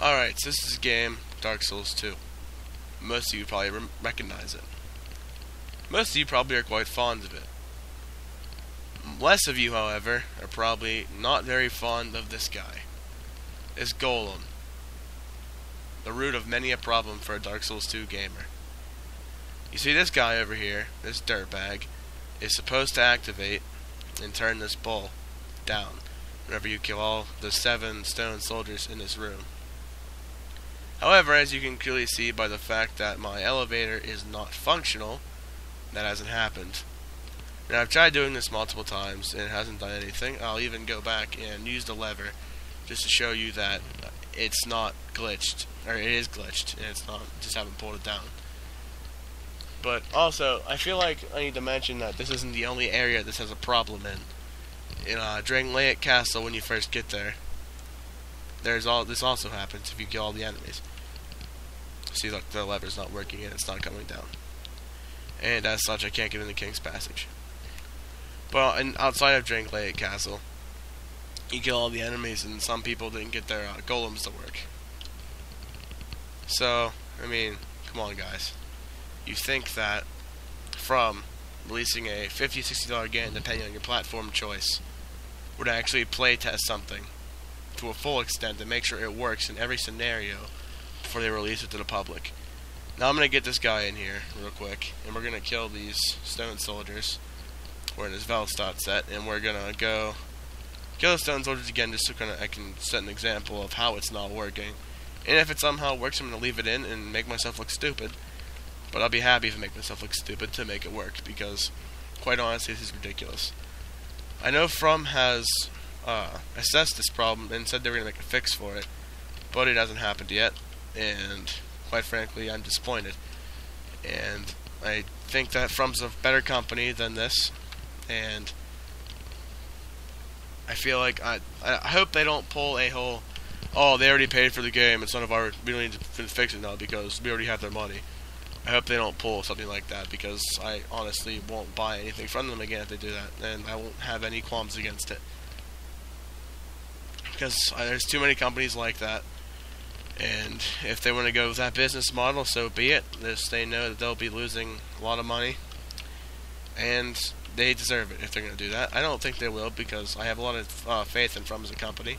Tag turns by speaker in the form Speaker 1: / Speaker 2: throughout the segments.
Speaker 1: Alright, so this is a game, Dark Souls 2. Most of you probably recognize it. Most of you probably are quite fond of it. Less of you, however, are probably not very fond of this guy. This golem. The root of many a problem for a Dark Souls 2 gamer. You see this guy over here, this dirtbag, is supposed to activate and turn this bull down whenever you kill all the 7 stone soldiers in this room. However, as you can clearly see by the fact that my elevator is not functional, that hasn't happened. And I've tried doing this multiple times and it hasn't done anything. I'll even go back and use the lever just to show you that it's not glitched, or it is glitched, and it's not, just haven't pulled it down. But also, I feel like I need to mention that this isn't the only area this has a problem in. During Rant Castle, when you first get there, this also happens if you kill all the enemies. See, look, the lever's not working and it's not coming down. And as such, I can't get into King's Passage. But outside of Rant Castle, you kill all the enemies, and some people didn't get their golems to work. So, I mean, come on, guys. You think that from releasing a $50, $60 game, depending on your platform choice, would actually playtest something to a full extent and make sure it works in every scenario before they release it to the public. Now I'm going to get this guy in here real quick, and we're going to kill these stone soldiers. We're in this Velstadt set, and we're going to go kill the stone soldiers again just so I can set an example of how it's not working. And if it somehow works, I'm going to leave it in and make myself look stupid. But I'll be happy if I make myself look stupid to make it work, because, quite honestly, this is ridiculous. I know From has assessed this problem and said they were going to make a fix for it, but it hasn't happened yet, and quite frankly, I'm disappointed. And I think that From's a better company than this, and I feel like I hope they don't pull a whole, oh, they already paid for the game, it's none of our, we don't need to fix it now because we already have their money. I hope they don't pull something like that, because I honestly won't buy anything from them again if they do that, and I won't have any qualms against it. Because there's too many companies like that, and if they want to go with that business model, so be it. They know that they'll be losing a lot of money, and they deserve it if they're going to do that. I don't think they will, because I have a lot of faith in From as a company.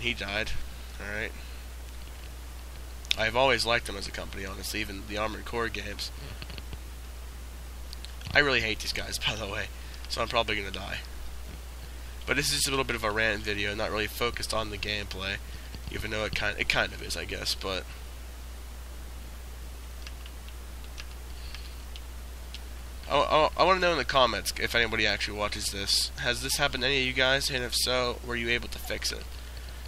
Speaker 1: He died. Alright. I've always liked them as a company, honestly, even the Armored Core games. I really hate these guys, by the way, so I'm probably going to die. But this is just a little bit of a rant video, not really focused on the gameplay, even though it kind of is, I guess, but I want to know in the comments if anybody actually watches this. Has this happened to any of you guys, and if so, were you able to fix it?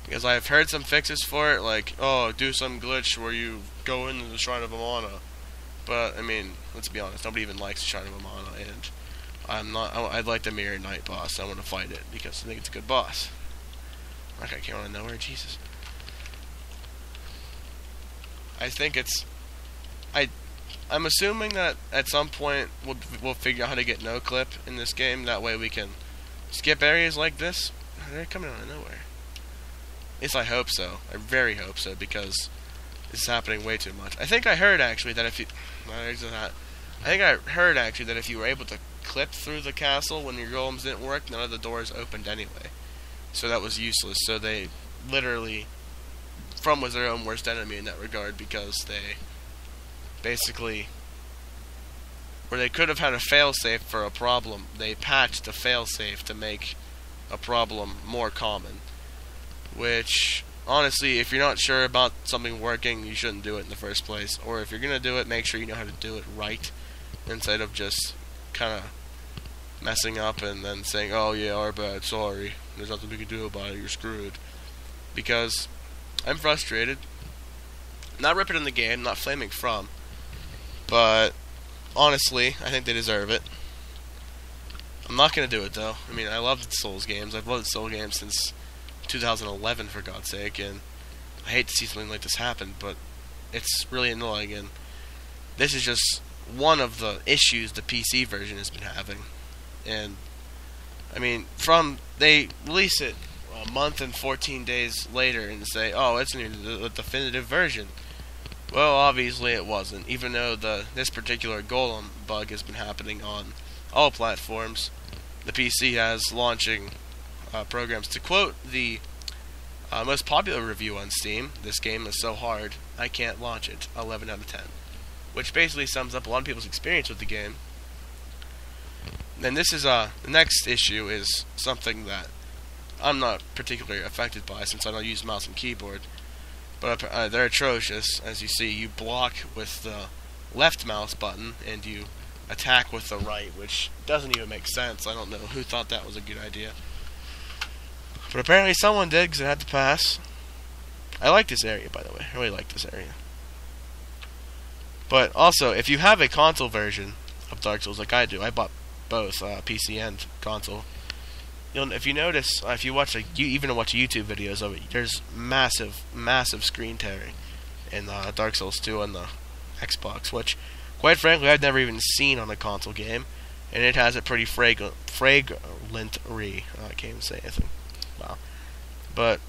Speaker 1: Because I've heard some fixes for it, like, oh, do some glitch where you go into the Shrine of Amana. But, I mean, let's be honest, nobody even likes the Shrine of Amana, and I'd like the Mirror Knight boss. I want to fight it, because I think it's a good boss. That guy came out of nowhere, Jesus. I think I'm assuming that at some point we'll figure out how to get no clip in this game. That way we can skip areas like this. They're coming out of nowhere. At least I hope so. I very hope so, because this is happening way too much. I think I heard actually that if you, that if you were able to clip through the castle when your golems didn't work, none of the doors opened anyway. So that was useless. So they literally, From was their own worst enemy in that regard, because they basically, where they could have had a failsafe for a problem, they patched a failsafe to make a problem more common. Which, honestly, if you're not sure about something working, you shouldn't do it in the first place. Or if you're going to do it, make sure you know how to do it right, instead of just kind of messing up and then saying, oh yeah, our bad, sorry, there's nothing we can do about it, you're screwed. Because I'm frustrated. Not ripping in the game, not flaming From, but honestly, I think they deserve it. I'm not going to do it, though. I mean, I love the Souls games. I've loved the Souls games since 2011, for God's sake, and I hate to see something like this happen, but it's really annoying, and this is just one of the issues the PC version has been having. And I mean, they release it a month and 14 days later and say, oh, it's the definitive version. Well, obviously it wasn't, even though this particular golem bug has been happening on all platforms. The PC has launching programs. To quote the most popular review on Steam, this game is so hard, I can't launch it, 11 out of 10. Which basically sums up a lot of people's experience with the game. And this is, the next issue is something that I'm not particularly affected by since I don't use mouse and keyboard. But they're atrocious. As you see, you block with the left mouse button and you attack with the right, which doesn't even make sense. I don't know who thought that was a good idea. But apparently someone did, because it had to pass. I like this area, by the way. I really like this area. But also, if you have a console version of Dark Souls like I do, I bought both PC and console. If you notice, if you watch even watch YouTube videos of it, there's massive screen tearing in Dark Souls 2 on the Xbox, which, quite frankly, I've never even seen on a console game, and it has a pretty fragrant I can't even say anything. Wow. But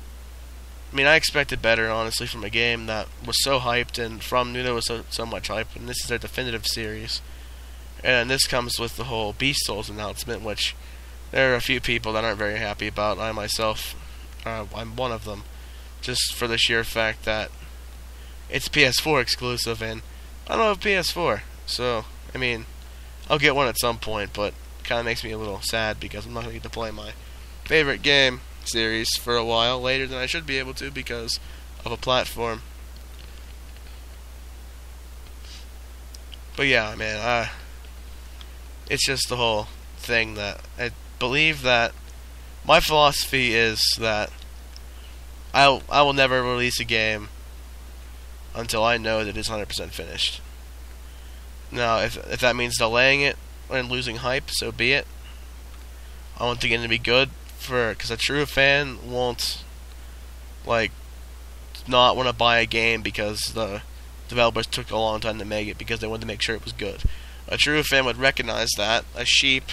Speaker 1: I mean, I expected better, honestly, from a game that was so hyped, and from knew there was so much hype, and this is their definitive series. And this comes with the whole Beast Souls announcement, which there are a few people that aren't very happy about. I myself, I'm one of them, just for the sheer fact that it's PS4 exclusive, and I don't have PS4, so, I mean, I'll get one at some point, but it kind of makes me a little sad because I'm not going to get to play my favorite game series for a while later than I should be able to because of a platform. But yeah, man, it's just the whole thing that I believe that my philosophy is that I will never release a game until I know that it's 100% finished. Now, if that means delaying it and losing hype, so be it. I want the game to be good, because a true fan won't not want to buy a game because the developers took a long time to make it because they wanted to make sure it was good. A true fan would recognize that. A sheep,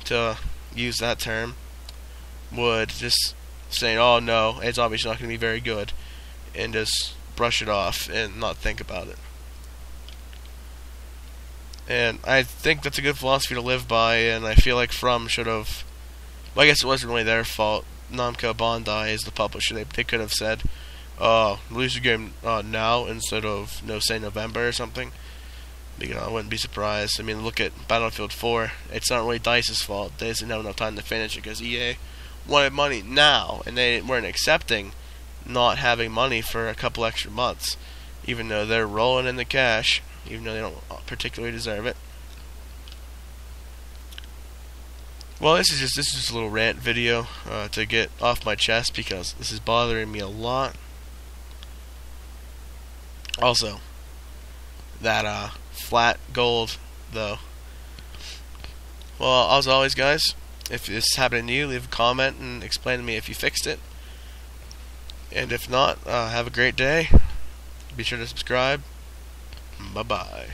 Speaker 1: to use that term, would just say, oh no, it's obviously not going to be very good, and just brush it off and not think about it. And I think that's a good philosophy to live by, and I feel like From should have... Well, I guess it wasn't really their fault. Namco Bandai is the publisher. They could have said, release the game now instead of, say November or something. Because I wouldn't be surprised. I mean, look at Battlefield 4. It's not really DICE's fault. They didn't have enough time to finish it because EA wanted money now, and they weren't accepting not having money for a couple extra months, even though they're rolling in the cash, even though they don't particularly deserve it. Well, this is just a little rant video to get off my chest because this is bothering me a lot. Also, that flat gold though. Well, as always, guys, if this is happening to you, leave a comment and explain to me if you fixed it. And if not, have a great day. Be sure to subscribe. Bye-bye.